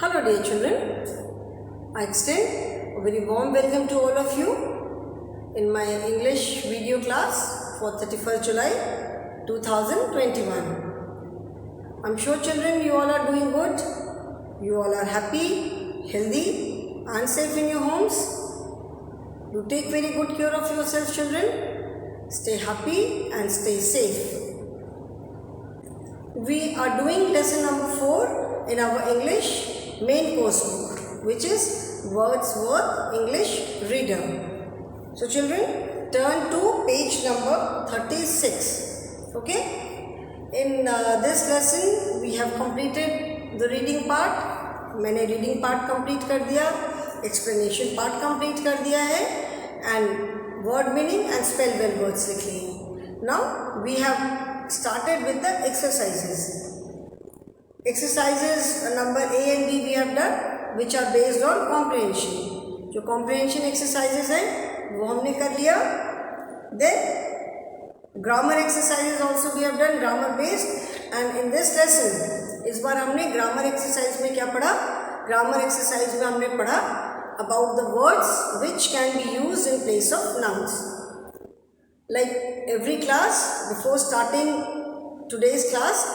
Hello dear children, I extend a very warm welcome to all of you in my English video class for 31st July 2021. I'm sure children you all are doing good, you all are happy, healthy and safe in your homes. Do take very good care of yourselves children, stay happy and stay safe. We are doing lesson number 4 in our English main course book, which is Wordsworth English Reader. So children, turn to page number 36. Okay. In this lesson, we have completed the reading part. मैंने reading part complete कर दिया, explanation part complete कर दिया है, and word meaning and spell well words लिख लिए. Now we have started with the exercises. Exercises number A and B we have done, which are based on comprehension. जो comprehension exercises हैं वो हमने कर लिया. Then grammar exercises also we have done, grammar based. And in this lesson इस बार हमने grammar exercise में क्या पढ़ा? Grammar exercise में हमने पढ़ा about the words which can be used in place of nouns. Like every class, before starting today's class,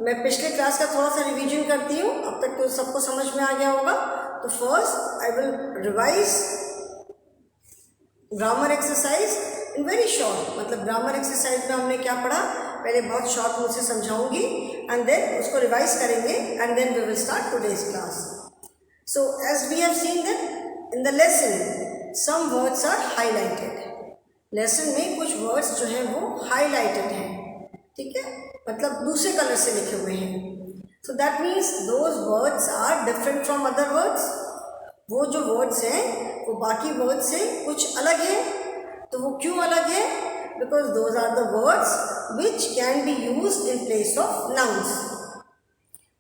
मैं पिछले क्लास का थोड़ा सा रिवीजन करती हूँ. अब तक तो सबको समझ में आ गया होगा. तो first I will revise grammar exercise in very short. मतलब ग्रामर एक्सरसाइज में हमने क्या पढ़ा पहले बहुत शॉर्ट मुझसे समझाऊंगी एंड देन उसको रिवाइज करेंगे and then we will start today's class. So as we have seen that in the lesson some words are highlighted. Lesson में कुछ वर्ड्स जो हैं वो हाईलाइटेड हैं. ठीक है, मतलब दूसरे कलर से लिखे हुए हैं. So that means those words are different from other words. वो जो वर्ड्स हैं वो बाकी वर्ड्स से कुछ अलग है. तो वो क्यों अलग है? Because those are the words which can be used in place of nouns.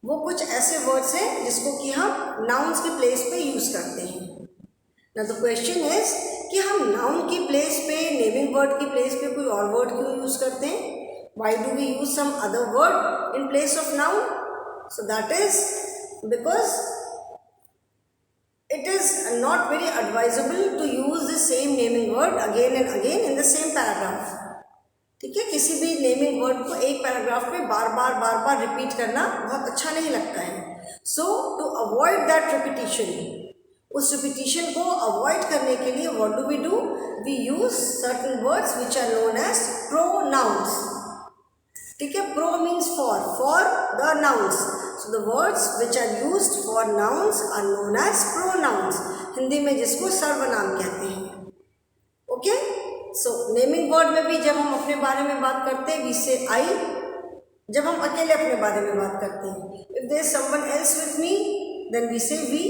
वो कुछ ऐसे वर्ड्स हैं जिसको कि हम नाउन्स के प्लेस पे यूज़ करते हैं. ना द क्वेश्चन इज कि हम नाउन की प्लेस पे, नेमिंग वर्ड की प्लेस पे कोई और वर्ड क्यों यूज़ करते हैं? Why do we use some other word in place of noun? So that is because it is not very advisable to use the same naming word again and again in the same paragraph. ठीक है, किसी भी naming word को एक paragraph में बार बार repeat करना बहुत अच्छा नहीं लगता है. So to avoid that repetition, उस रिपीटिशन को अवॉइड करने के लिए what do? We use certain words which are known as pronouns. ठीक है, pro means for the nouns. So the words which are used for nouns are known as pronouns. Hindi में जिसको सर्वनाम कहते हैं. ओके, सो नेमिंग वर्ड में भी जब हम अपने बारे में बात करते हैं वी से आई. जब हम अकेले अपने बारे में बात करते हैं, if there is someone else with me then we say we.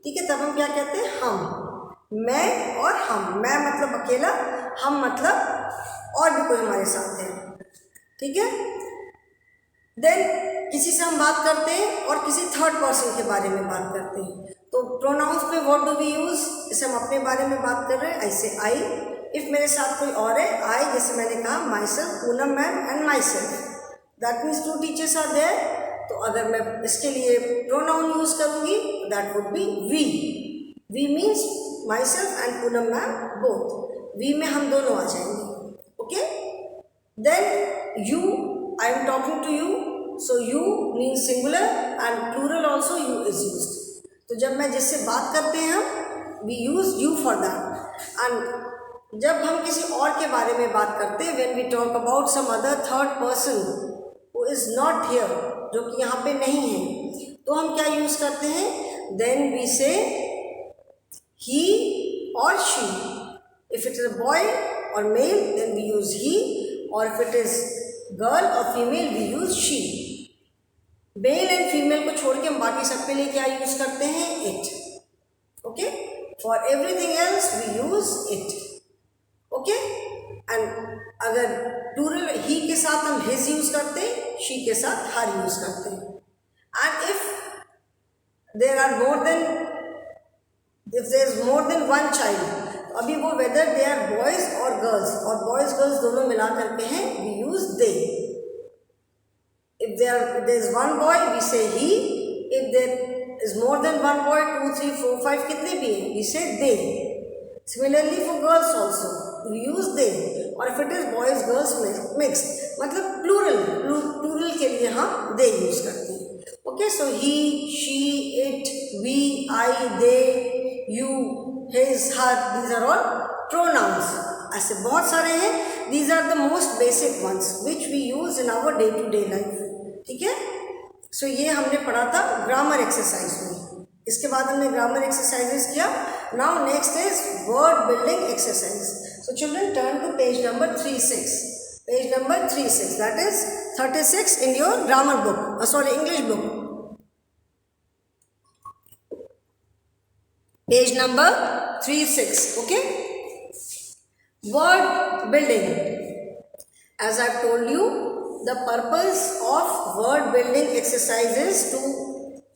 ठीक है, तब हम क्या कहते हैं? हम. मैं और हम. मैं मतलब अकेला, हम मतलब और भी कोई हमारे साथ है. ठीक है, देन किसी से हम बात करते हैं और किसी थर्ड पर्सन के बारे में बात करते हैं. तो प्रोनाउंस पे व्हाट डू वी यूज? जैसे हम अपने बारे में बात कर रहे हैं, आई से आई. इफ मेरे साथ कोई और है, आई जैसे मैंने कहा myself, Poonam ma'am and myself. That means 2 teachers are there. तो अगर मैं इसके लिए प्रोनाउन यूज करूँगी that would be we. We means myself and Poonam ma'am both. We में हम दोनों आ जाएंगे. Okay, then you, I am talking to you, so you means singular and plural also you is used. तो जब मैं जिससे बात करते हैं हम we use you for that. and जब हम किसी और के बारे में बात करते हैं when we talk about some other third person who is not here, जो कि यहाँ पे नहीं है, तो हम क्या यूज़ करते हैं? then we say he or she. if it is a boy or male then we use he, or if it is girl or female we use she. Mail and female को छोड़ के हम बाकी सब के लिए क्या यूज करते हैं? It. Okay, for everything else we use it. Okay, and अगर प्लूरल ही के साथ हम हिज यूज करते हैं, शी के साथ हर यूज करते हैं. And if there are more than, if there is more than one child, अभी वो वेदर दे आर बॉयज और गर्ल्स, और बॉयज गर्ल्स दोनों मिला करके हैं, we use they. If there is one boy we say he. If there is more than one boy, 2, 3, 4, 5 कितने भी हैं, we say they. Similarly for girls also we use they, और if it is boys girls mixed मतलब plural के लिए हम they use करते हैं. Okay, so he, she, it, we, I, they, you, his, her, these are all pronouns. ऐसे बहुत सारे हैं. These are the most basic ones which we use in our day to day life. ठीक है. सो ये हमने पढ़ा था ग्रामर एक्सरसाइज में. इसके बाद हमने ग्रामर एक्सरसाइजेस किया. Now next is word building exercise. So children turn to page number 36. Page number 36 that is 36 in your grammar book, sorry English book. Page number 36. Okay. Word building. As I've told you, the purpose of word building exercise is to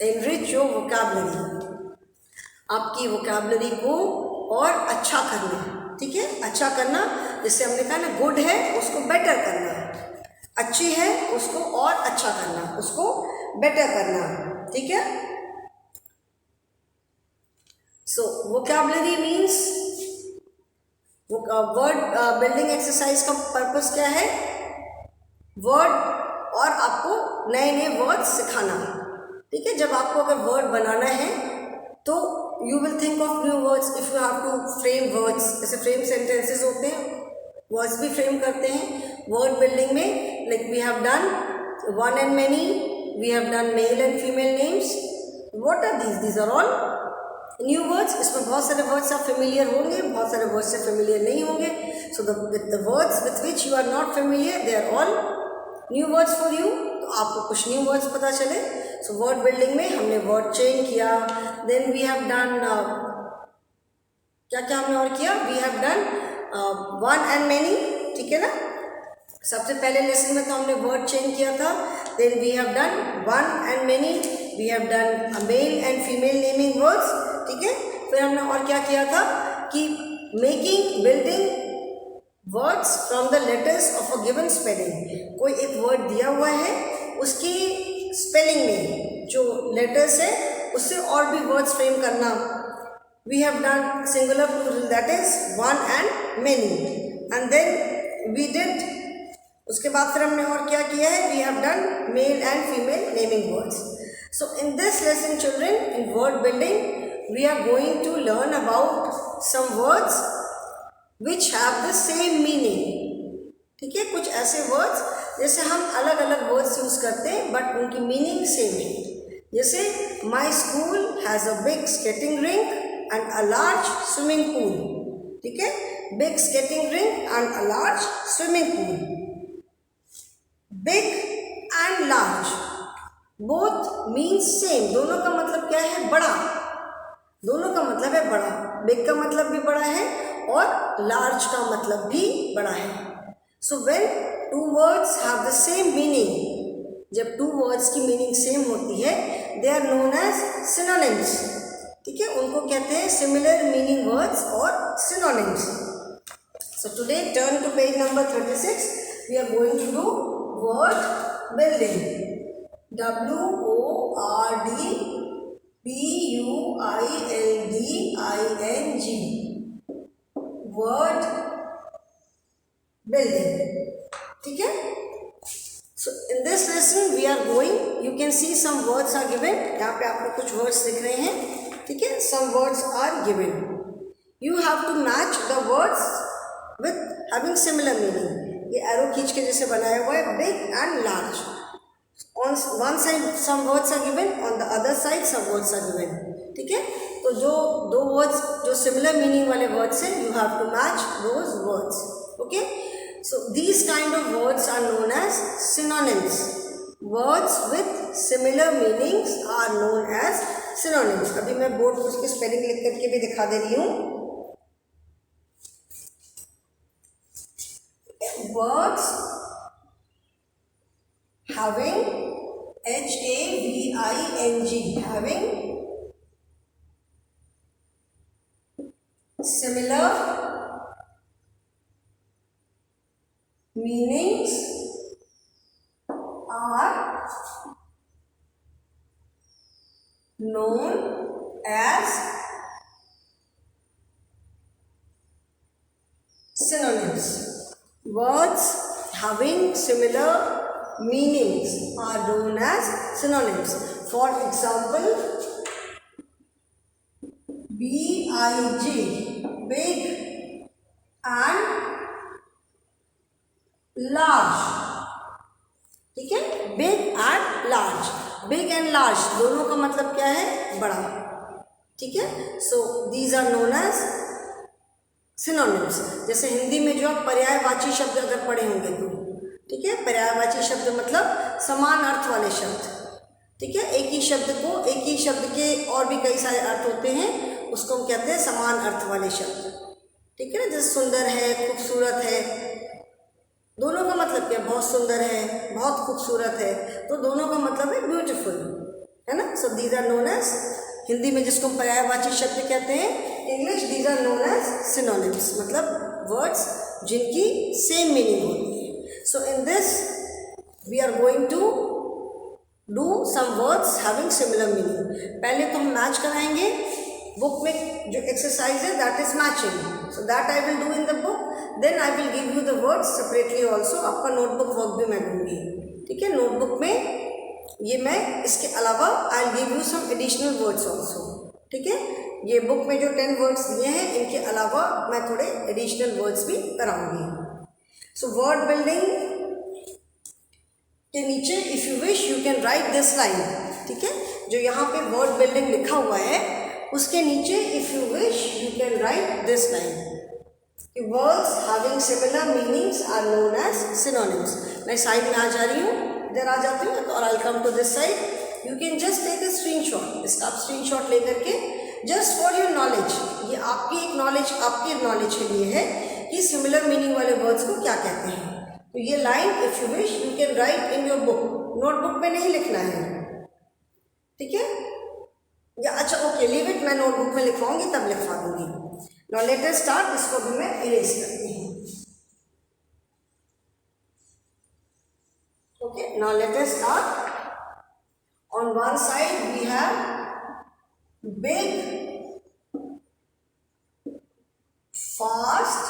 enrich your vocabulary. आपकी vocabulary को और अच्छा करना. ठीक है. अच्छा करना, जैसे हमने कहा ना, गुड है उसको बेटर करना, अच्छी है उसको और अच्छा करना, उसको बेटर करना. ठीक है. So vocabulary means word building exercise का पर्पस क्या है? वर्ड और आपको नए नए वर्ड सिखाना. ठीक है. जब आपको अगर वर्ड बनाना है तो you will think of new words. If you have to frame words, जैसे फ्रेम सेंटेंसेस होते हैं, वर्ड्स भी फ्रेम करते हैं वर्ड बिल्डिंग में. Like we have done one and many, we have done male and female names. What are these? These are all new words. इसमें बहुत सारे वर्ड्स आप फेमिलियर होंगे, बहुत सारे वर्ड्स से फेमिलियर नहीं होंगे. So the words with which you are not familiar, they are all new words for you. तो आपको कुछ न्यू वर्ड्स पता चले. सो वर्ड बिल्डिंग में हमने वर्ड चेन किया. देन वी हैव डन क्या क्या हमने और किया? We have done one and many. ठीक है ना. सबसे पहले लेसन में तो हमने वर्ड चेन किया था. Then we have done one and many, we have done male and female naming words. ठीक है. फिर हमने और क्या किया था कि making building words from the letters of a given spelling. कोई एक वर्ड दिया हुआ है, उसकी स्पेलिंग में जो लेटर्स है उससे और भी वर्ड्स फ्रेम करना. We have done singular plural, that is one and many. And then we did, उसके बाद फिर हमने और क्या किया है? We have done male and female naming words. So in this lesson children, in word building we are going to learn about some words which have the same meaning. ठीक है. कुछ ऐसे वर्ड्स जैसे हम अलग अलग वर्ड्स यूज करते हैं बट उनकी मीनिंग सेम है. जैसे my school has a big skating rink and a large swimming pool. ठीक है. Big skating rink and a large swimming pool. Big and large both means same. दोनों का मतलब क्या है? बड़ा. दोनों का मतलब है बड़ा. बिग का मतलब भी बड़ा है और लार्ज का मतलब भी बड़ा है. So when two words have the same meaning, जब टू वर्ड्स की मीनिंग सेम होती है, they are known as synonyms. ठीक है. उनको कहते हैं सिमिलर मीनिंग वर्ड्स और synonyms. So today turn to page number 36. We are going to do word building. WORD word building. ठीक है. So in this lesson we are going, you can see some words are given. यहाँ पे आपको कुछ words दिख रहे हैं. ठीक है. Some words are given. You have to match the words with having similar meaning. ये एरो खींच के जैसे बनाया हुआ है, big and large. On one side some words are given, on the other side some words are given. ठीक है. तो जो दो वर्ड्स जो सिमिलर मीनिंग वाले वर्ड्स हैं, you have to match those words. Okay. So these kind of words are known as synonyms. Words with similar meanings are known as synonyms. अभी मैं बोर्ड पर उसकी स्पेलिंग लिख करके भी दिखा दे रही हूँ. Words having HAVING, having similar meanings are known as synonyms. Words having similar meanings are known as synonyms. For example, big, big and large. ठीक है, big and large. Big and large दोनों का मतलब क्या है? बड़ा. ठीक है, सो दीज आर नोन एज सिनोनिम्स. जैसे हिंदी में जो आप पर्यायवाची शब्द अगर पढ़े होंगे तो, ठीक है, पर्यायवाची शब्द मतलब समान अर्थ वाले शब्द. ठीक है, एक ही शब्द के और भी कई सारे अर्थ होते हैं, उसको हम कहते हैं समान अर्थ वाले शब्द. ठीक है ना, जैसे सुंदर है, खूबसूरत है, दोनों का मतलब क्या? बहुत सुंदर है, बहुत खूबसूरत है, तो दोनों का मतलब है ब्यूटीफुल, है ना. So these are known as, Hindi में जिसको हम पर्यायवाची शब्द कहते हैं, English these are known as synonyms, मतलब वर्ड्स जिनकी सेम मीनिंग होती है. So in this we are going to do some words having similar meaning. पहले तो हम मैच कराएंगे. बुक में जो एक्सरसाइज है that is matching, so that I will do in the book. Then I will give you the words separately also. आपका notebook work भी मैं दूंगी. ठीक है, नोटबुक में ये मैं, इसके अलावा I will give you some additional words also. ठीक है, ये बुक में जो 10 वर्ड्स दिए हैं, इनके अलावा मैं थोड़े एडिशनल वर्ड्स भी कराऊंगी. सो वर्ड बिल्डिंग के नीचे if you wish you can write this line. ठीक है, जो यहाँ पे वर्ड बिल्डिंग लिखा हुआ है उसके नीचे if you wish you can write this line. Words having similar meanings are known as synonyms. मैं साइड में आ जा रही हूँ, इधर आ जाती हूँ, और I come to this side. You can just take a screenshot. इसका आप स्क्रीनशॉट लेकर के जस्ट फॉर योर नॉलेज, ये आपकी एक नॉलेज, आपकी नॉलेज के लिए है कि सिमिलर मीनिंग वाले वर्ड्स को क्या कहते हैं. तो ये line if you wish you can write in your book. Notebook में नहीं लिखना है. ठीक है, या अच्छा ओके, लीव इट, मैं नोटबुक में लिखवाऊंगी तब लिखवा दूंगी. Now let us start. इसको भी मैं इरेज करती हूँ. Okay, now let us start. On one side we have big, fast,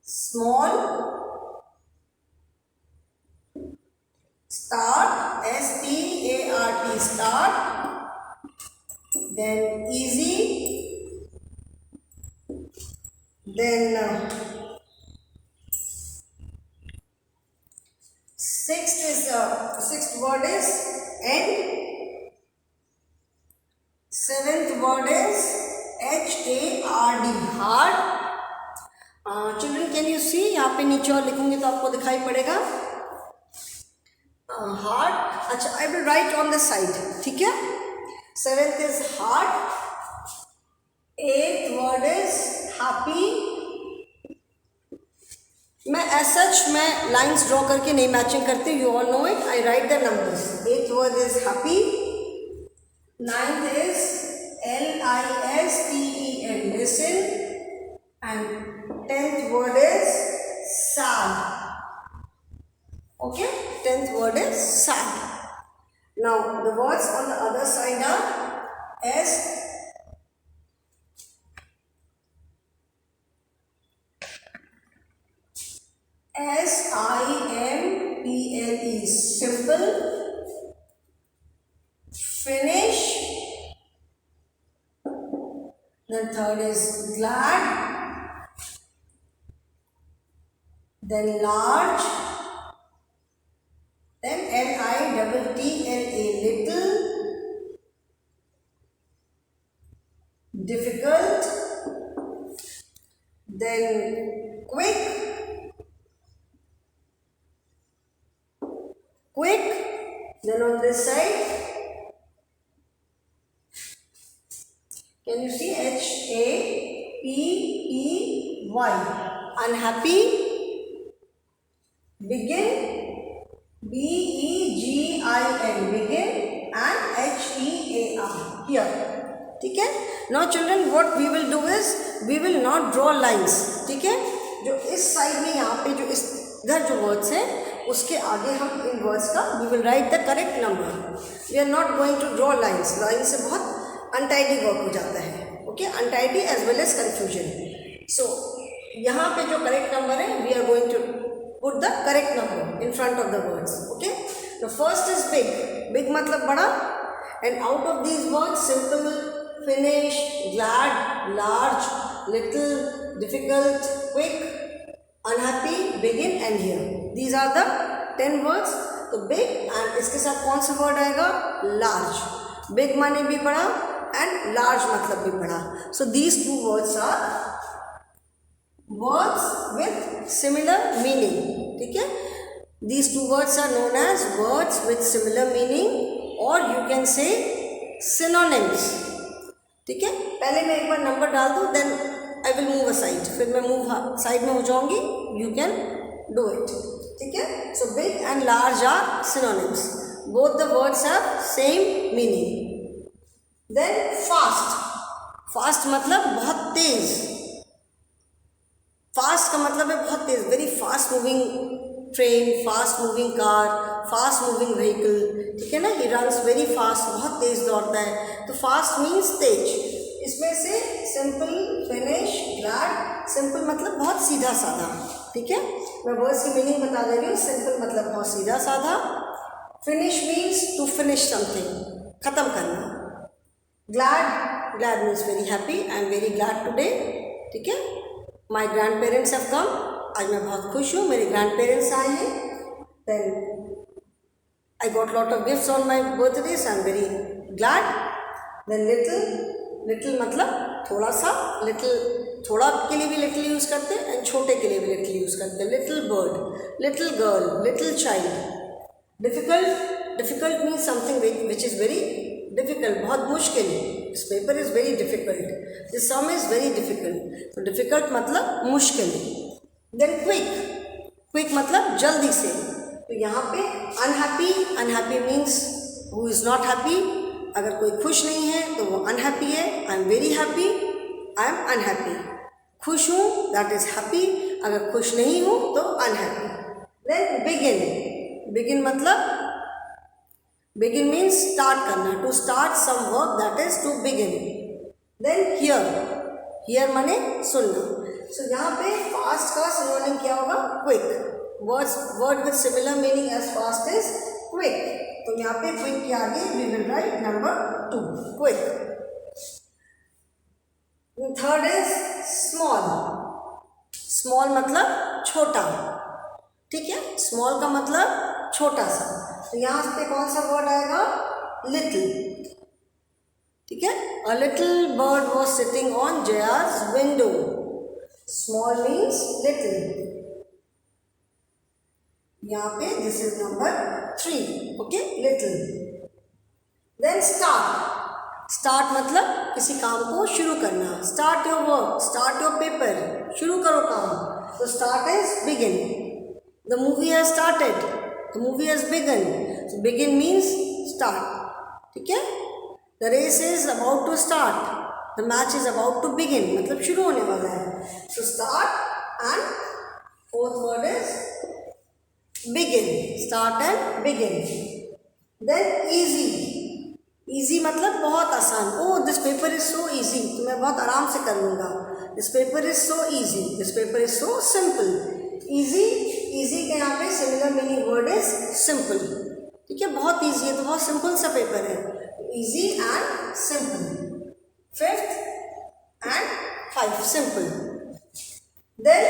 small, start, S-T-A-R-T, start, then easy, then sixth word is end, seventh word is H-A-R-D, hard. Children can you see, यहाँ पे नीचे और लिखूंगी तो आपको दिखाई पड़ेगा hard. अच्छा, I will write on the side. ठीक है, seventh is hard, eighth word is happy. मैं एज सच मैं लाइंस ड्रॉ करके नहीं मैचिंग करती, you all know it. I write the numbers. Eighth word is happy, ninth is L-I-S-T-E-N, listen, and 10th word is sad. Okay, 10th word is sad. Now the words on the other side are S, S-I-M-P-L-E, simple, finish, then third is glad, then large, then L-I-T-T-L-A, little, difficult, then quick, then on this side, can you see H-A-P-P-Y, unhappy, begin, B-E-G-I-N, begin, and H-E-A-R, here. ठीक है. Now children, what we will do is we will not draw lines. ठीक है, जो इस side में यहाँ पे जो इस इधर जो वर्ड्स हैं उसके आगे हम इन वर्ड्स का we will write the correct number. We are not going to draw lines, line से बहुत अनटाइडी वर्क हो जाता है, okay, untidy as well as confusion. So यहाँ पे जो करेक्ट नंबर है we are going to put the correct number in front of the words, okay. The first is big, big मतलब बड़ा, and out of these words simple, finish, glad, large, little, difficult, quick, unhappy, begin and here. These are the 10 words. तो big and इसके साथ कौन सा word आएगा? large. big माने भी बड़ा and large मतलब भी बड़ा. So these two words are words with similar meaning. ठीक है? These two words are known as words with similar meaning or you can say synonyms. ठीक है? पहले मैं एक बार नंबर डाल दूँ then I will move aside, फिर मैं मूव साइड में हो जाऊंगी, you can do it, ठीक है। So big and large are synonyms, both the words have same meaning. Then fast, fast मतलब बहुत तेज, fast का मतलब है बहुत तेज, very fast moving train, fast moving car, fast moving vehicle, ठीक है ना, he runs very fast, बहुत तेज दौड़ता है, तो fast means तेज। इसमें से सिंपल, फिनिश, ग्लैड, सिंपल मतलब बहुत सीधा साधा, ठीक है, मैं वर्ड्स की मीनिंग बता दे रही हूँ। सिंपल मतलब बहुत सीधा साधा, finish means to finish something, खत्म करना, glad, glad means very happy, I am very glad today, ठीक है, my grand parents have come, आज मैं बहुत खुश हूँ, मेरे ग्रैंड पेरेंट्स आए हैं। Then I got lot of gifts on my birthday, I am very glad. Then little, little मतलब थोड़ा सा, लिटिल थोड़ा के लिए भी लिटिल यूज़ करते हैं एंड छोटे के लिए भी लिटिल यूज़ करते हैं। Little bird, little girl, little child. Difficult, difficult means something which is very difficult, बहुत मुश्किल, this paper is very difficult, this sum is very difficult, तो डिफ़िकल्ट मतलब मुश्किल। देन क्विक, क्विक मतलब जल्दी से, तो यहाँ पे unhappy, unhappy means who is not happy, अगर कोई खुश नहीं है तो वो अनहैप्पी है, आई am very happy, I M unhappy, खुश हूँ दैट इज़ हैप्पी, अगर खुश नहीं हूँ तो अनहैप्पी। देन बिगिन, बिगिन मतलब, बिगिन मीन्स स्टार्ट करना, to start some work that is to begin. Then here, here माने सुनना, सो यहाँ पे फास्ट का सिनोनिम क्या होगा? Quick. Word with similar meaning as fast is quick, तो यहाँ पे क्विक के आगे we will write number 2, quick. Third is small, small मतलब छोटा, ठीक है, स्मॉल का मतलब छोटा सा, तो यहाँ पे कौन सा वर्ड आएगा? लिटिल, ठीक है। A little bird was sitting on Jaya's window, small means little, यहाँ पे this is number 3, okay, little. Then start, start मतलब किसी काम को शुरू करना, start your work, start your paper, शुरू करो काम, तो start is begin. The movie has started, the movie has begun, so begin means start, ठीक है। The race is about to start, the match is about to begin, मतलब शुरू होने वाला है, so start and fourth word is begin, start and begin. Then easy, easy मतलब बहुत आसान, oh this paper is so easy, तो मैं बहुत आराम से कर लूँगा, this paper is so easy, this paper is so simple. Easy, easy के यहाँ पे similar meaning word is simple, ठीक है, बहुत ईजी है तो बहुत सिंपल सा पेपर है, easy and simple. Fifth and 5 simple. Then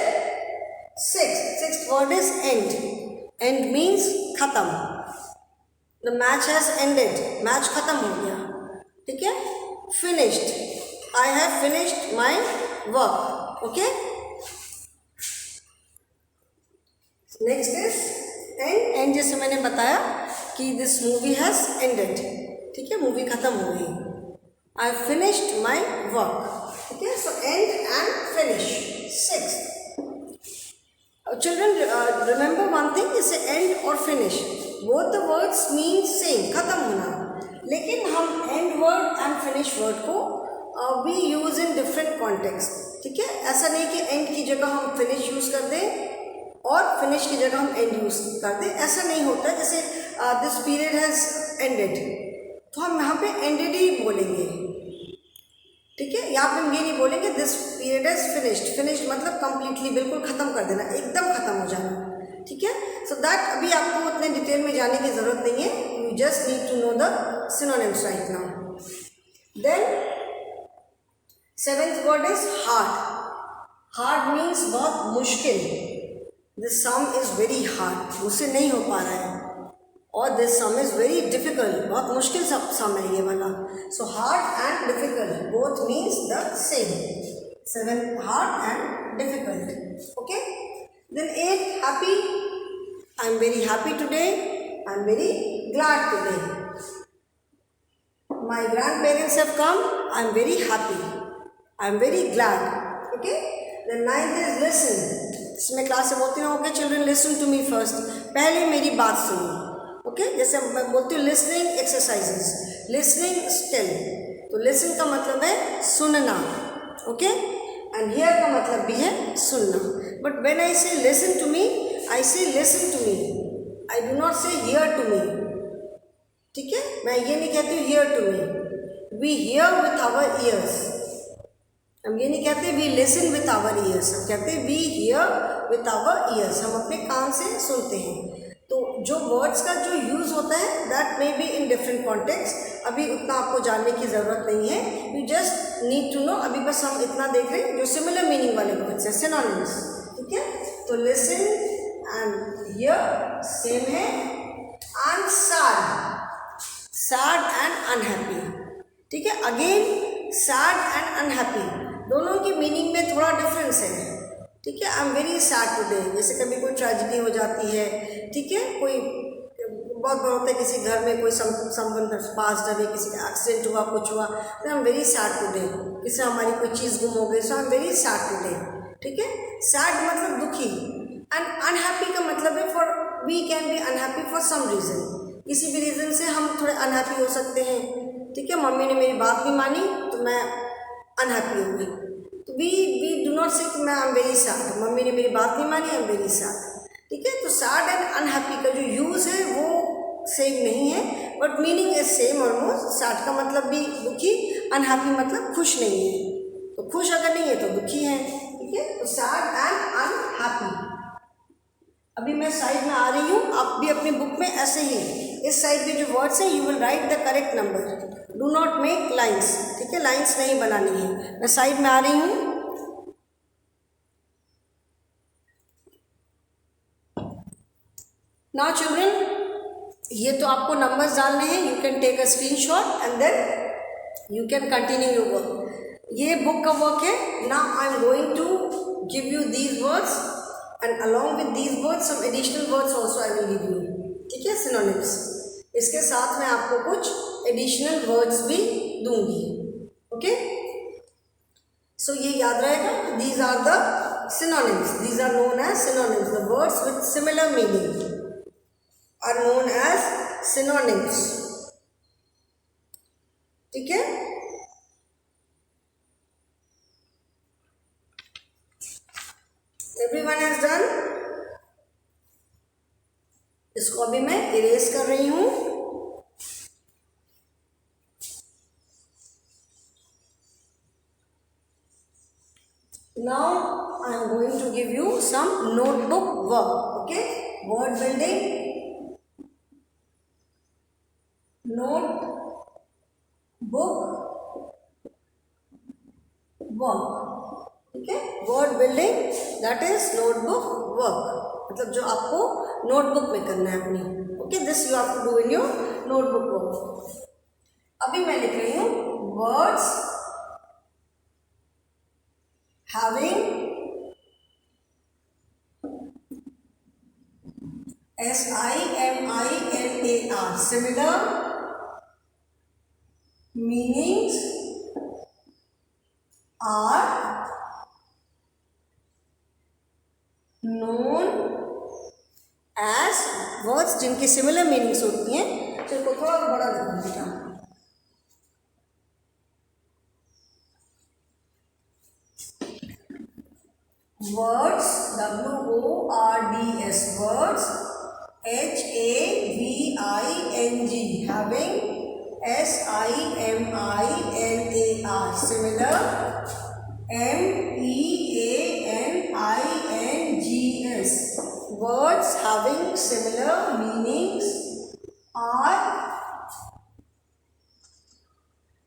sixth word is end, end means खत्म, the match has ended, match खत्म हो गया, ठीक है। Finished, I have finished my work, okay. Next is end, end जैसे मैंने बताया कि दिस मूवी हैज एंडेड, ठीक है, मूवी खत्म हो गई, I have finished my work, ठीक है, so end end finish. Sixth, children remember one thing, जैसे एंड और finish both the words mean same, खत्म होना, लेकिन हम end word end finish word को we use in different context, ठीक है। ऐसा नहीं कि एंड की जगह हम फिनिश यूज़ कर दें और फिनिश की जगह हम एंड यूज़ कर दें। ऐसा नहीं होता है, जैसे दिस पीरियड हैज़ एंडेड, तो हम यहाँ पे एंडेड ही बोलेंगे, ठीक है। यहाँ पे हम ये नहीं बोलेंगे this period has finished. Finished मतलब कंप्लीटली, बिल्कुल ख़त्म कर देना, एकदम ख़त्म हो जाना, ठीक है। सो दैट अभी आपको उतने डिटेल में जाने की ज़रूरत नहीं है, you just need to know the synonyms right now. Then seventh word is hard. Hard means बहुत मुश्किल, this sum is very hard, मुझसे नहीं हो पा रहा है, और this sum is very difficult, बहुत मुश्किल सम है ये वाला। So hard and difficult both means the same, seven hard and difficult, okay. Then eight happy, I am very happy today, I am very glad today, my grand parents have come, I am very happy, I am very glad, okay. Then ninth is listen, इसमें class से बोलती हूँ okay children listen to me first, पहले मेरी बात सुनो, ओके। जैसे मैं बोलती हूँ लिसनिंग एक्सरसाइजेज, लिसनिंग स्टिल, तो लिसन का मतलब है सुनना, ओके, एंड हियर का मतलब भी है सुनना। But when I say listen to me, I say listen to me, I do not say hear to me, ठीक है। मैं ये नहीं कहती हूँ hear to me, we hear with our ears, हम ये नहीं कहते we listen with our ears, हम कहते हैं we hear with our ears, हम अपने कान से सुनते हैं। तो जो वर्ड्स का जो यूज़ होता है that may be in different context, अभी उतना आपको जानने की ज़रूरत नहीं है, you just need to know, अभी बस हम इतना देख रहे हैं जो सिमिलर मीनिंग वाले वर्ड्स हैं, सिनोनिम्स, ठीक है। तो लिसन एंड हियर सेम है, and sad, sad and unhappy, ठीक है। अगेन सैड एंड अनहैप्पी दोनों की मीनिंग में थोड़ा डिफरेंस है, ठीक है। आई एम वेरी सैड टुडे, जैसे कभी कोई ट्रेजेडी हो जाती है, ठीक है, कोई बहुत बड़ा होता है, किसी घर में कोई समवन पास डरे, किसी का एक्सीडेंट हुआ, कुछ हुआ, तो I am very sad today, किसी हमारी कोई चीज़ गुम हो गई, so I am very sad today, ठीक है। सैड मतलब दुखी, एंड अनहैप्पी का मतलब है for, we can be unhappy for some reason, किसी भी रीज़न से हम थोड़े अनहैप्पी हो सकते हैं, ठीक है। मम्मी ने मेरी बात नहीं मानी तो मैं अनहैप्पी हो गई, तो वी डू नॉट से कि मैं आई एम वेरी सैड, मम्मी ने मेरी बात नहीं मानी, आई एम वेरी सैड, ठीक है। तो सैड एंड अनहैप्पी का जो यूज़ है वो सेम नहीं है, but meaning is same almost. Sad का मतलब भी दुखी, अनहैप्पी मतलब खुश नहीं है, तो खुश अगर नहीं है तो दुखी है, ठीक है। तो सैड एंड अनहैप्पी। अभी मैं साइड में आ रही हूँ, आप भी अपनी बुक में ऐसे ही इस साइड के जो वर्ड्स हैं you will write the correct number, do not make lines, ठीक है, लाइन्स नहीं बनानी है। मैं साइड में आ रही हूँ। नाउ चिल्ड्रन, ये तो आपको नंबर्स डालने हैं, you can take a screenshot and then you can continue your work. ये बुक का वर्क है। Now I am going to give you these words and along with these words some additional words also I will give you, ठीक है, synonyms. इसके साथ मैं आपको कुछ एडिशनल वर्ड्स भी दूंगी, ओके। सो ये याद रहेगा, these are the synonyms, these are known as synonyms, the words with similar meaning are known as synonyms, ठीक है। everyone has done, इसको अभी मैं इरेज कर रही हूं। Now I am going to give you some notebook work, okay, word building, notebook work, ठीक है। Word building that is notebook work, मतलब जो आपको नोटबुक में करना है अपनी, okay, this you have to do in your notebook work. अभी मैं लिख रही हूँ words having SIMILAR similar meanings are known as words जिनकी सिमिलर मीनिंग्स होती हैं। चलो थोड़ा बड़ा लिखना बेटा, words, words, words, having, having, similar, similar, meanings, words having similar meanings are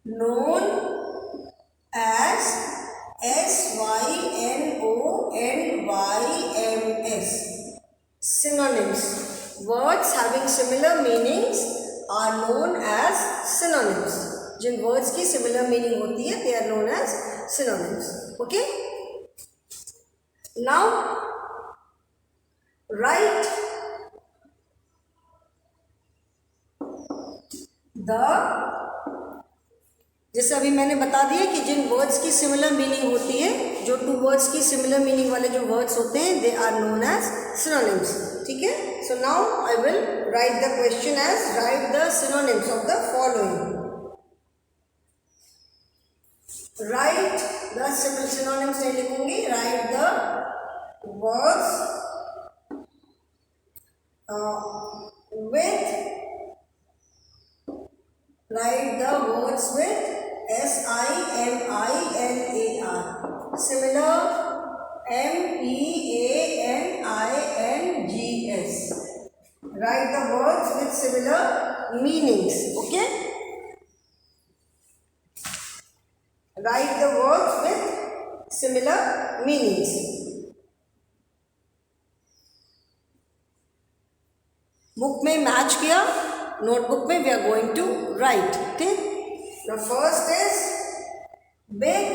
known as synonyms. Synonyms. Words having similar meanings are known as synonyms. Jin words की similar meaning होती है, they are known as synonyms. Okay? Now, write the, जैसे अभी मैंने बता दिया कि जिन वर्ड्स की सिमिलर मीनिंग होती है, जो टू वर्ड्स की सिमिलर मीनिंग वाले जो वर्ड्स होते हैं, they are known as synonyms. ठीक है. So now I will write the question as write the synonyms of the following. Write the synonyms नहीं लिखूंगी. Write the words with, write the words with similar, similar, meanings. Write the words with similar meanings. Okay? Write the words with similar meanings. Book में match किया, notebook में we are going to write. ठीक. The first is big.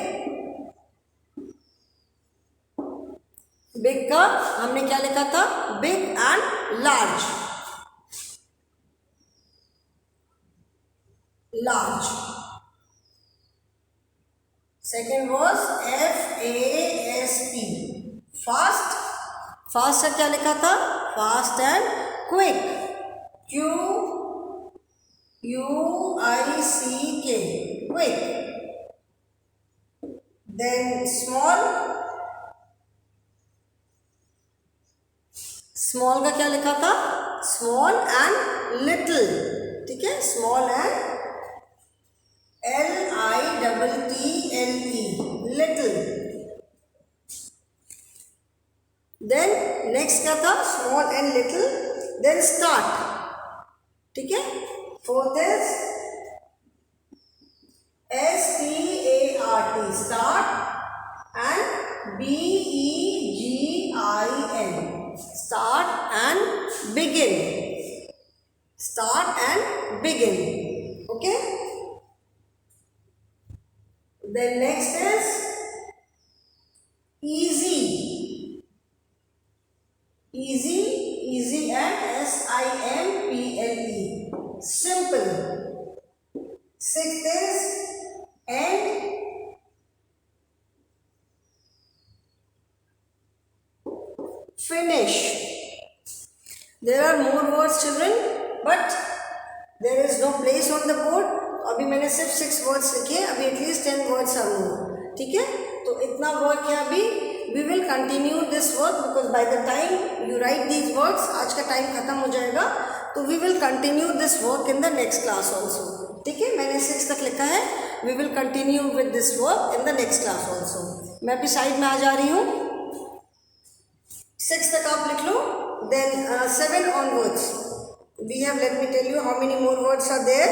Big का हमने क्या लिखा था? Big and large. Large. Second was FAST. Fast. Fast का क्या लिखा था? Fast and quick. QUICK. quick. Then small. Small का क्या लिखा था? Small and little. ठीक है. Small and LITTLE. Little. Then next क्या था? Small and little. Then start. ठीक है. Fourth is START. Start and BEGIN. Start and begin. Start and begin. Okay. Then next is easy. easy. Easy and SIMPLE. Simple. Sixth is end. Finish. There are more words, children, but there is no place on the board. अभी मैंने सिर्फ 6 words लिखे. अभी at least 10 words are more. ठीक है. तो इतना work है अभी. We will continue this work because by the time you write these words, आज का टाइम खत्म हो जाएगा. तो we will continue this work in the next class also. ठीक है. मैंने 6 तक लिखा है. We will continue with this work in the next class also. मैं अभी साइड में आ जा रही हूँ. 6 तक आप लिख लो. Then 7 onwards. We have, let me tell you how many more words are there.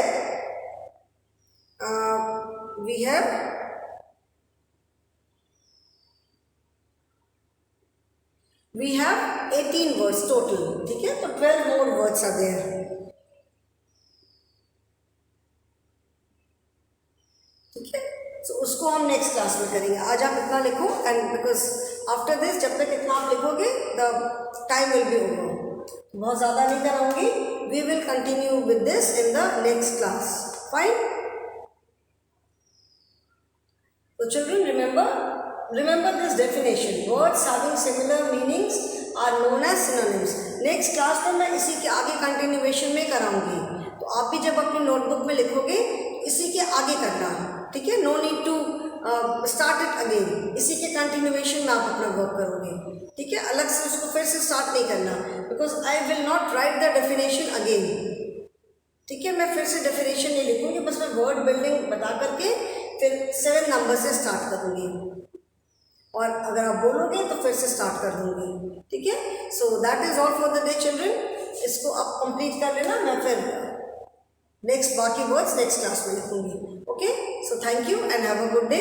We have 18 words total. ठीक है. तो 12 more words are there. ठीक है. तो उसको हम नेक्स्ट क्लास में करेंगे. आज आप इतना लिखो एंड बिकॉज आफ्टर दिस जब तक इतना आप लिखोगे the time will be over. बहुत ज़्यादा नहीं कराऊंगी. We will continue with this in the next class. Fine. तो children remember this definition. Words having similar meanings are known as synonyms. Next class में मैं इसी के आगे कंटिन्यूएशन में कराऊंगी. तो आप भी जब अपनी नोटबुक में लिखोगे इसी के आगे करना. ठीक है. No need to start it again, इसी के कंटिन्यूएशन में आप अपना वर्क करोगे, ठीक है। अलग से उसको फिर से स्टार्ट नहीं करना, because I will not right the definition again, ठीक है। मैं फिर से डेफिनेशन नहीं लिखूंगी, बस मैं वर्ड बिल्डिंग बता करके फिर 7 नंबर से स्टार्ट करूँगी, और अगर आप बोलोगे तो फिर से स्टार्ट कर दूँगी, ठीक है। So that is all for the day children. इसको आप कंप्लीट कर लेना, मैं फिर नेक्स्ट बाकी वर्ड्स नेक्स्ट क्लास में लिखूंगी। Okay, so thank you and have a good day.